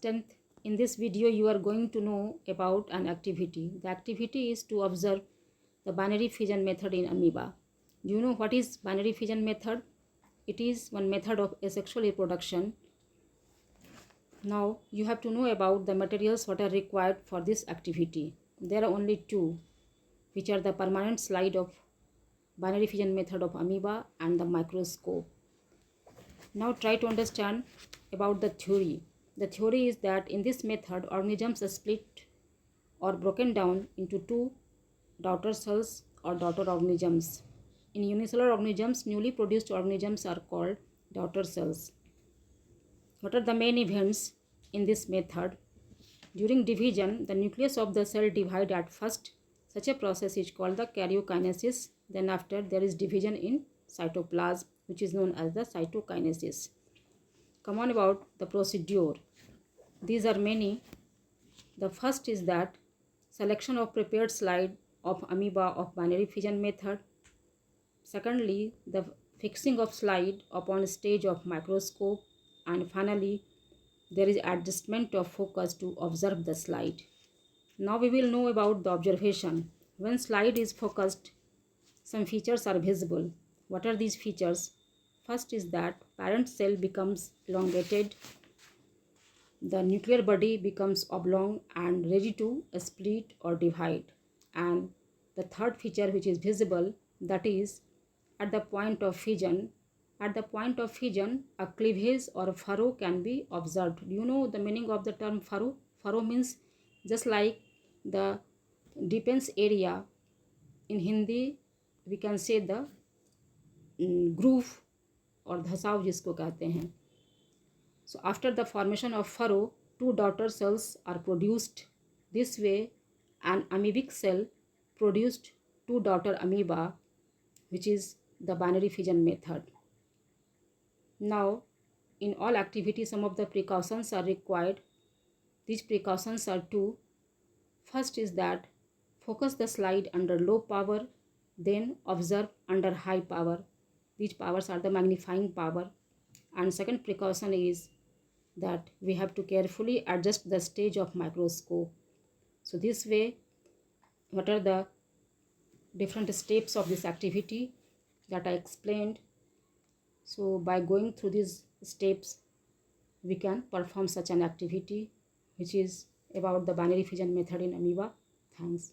10th, in this video you are going to know about an activity. The activity is to observe the binary fission method in amoeba. Do you know what is binary fission method? It is one method of asexual reproduction. Now you have to know about the materials what are required for this activity. There are only two, which are the permanent slide of binary fission method of amoeba and the microscope. Now try to understand about the theory. The theory is that in this method organisms are split or broken down into two daughter cells or daughter organisms. In unicellular organisms, newly produced organisms are called daughter cells. What are the main events in this method? During division, the nucleus of the cell divides at first. Such a process is called the karyokinesis. Then after there is division in cytoplasm, which is known as the cytokinesis. Come on about the procedure. These are many. The first is that selection of prepared slide of amoeba of binary fission method. Secondly, the fixing of slide upon stage of microscope. And finally, there is adjustment of focus to observe the slide. Now we will know about the observation. When slide is focused, some features are visible. What are these features? First is that parent cell becomes elongated. The nuclear body becomes oblong and ready to split or divide. And the third feature which is visible, that is at the point of fission. At the point of fission, a cleavage or furrow can be observed. Do you know the meaning of the term furrow? Furrow means just like the defense area. In Hindi, we can say the groove or धसाव जिसको कहते हैं. So after the formation of furrow, two daughter cells are produced. This way, an amoebic cell produced two daughter amoeba, which is the binary fission method. Now, in all activities, some of the precautions are required. These precautions are two. First is that focus the slide under low power, then observe under high power. These powers are the magnifying power. And second precaution is that we have to carefully adjust the stage of microscope. So this way, what are the different steps of this activity that I explained? So by going through these steps, we can perform such an activity which is about the binary fission method in amoeba. Thanks.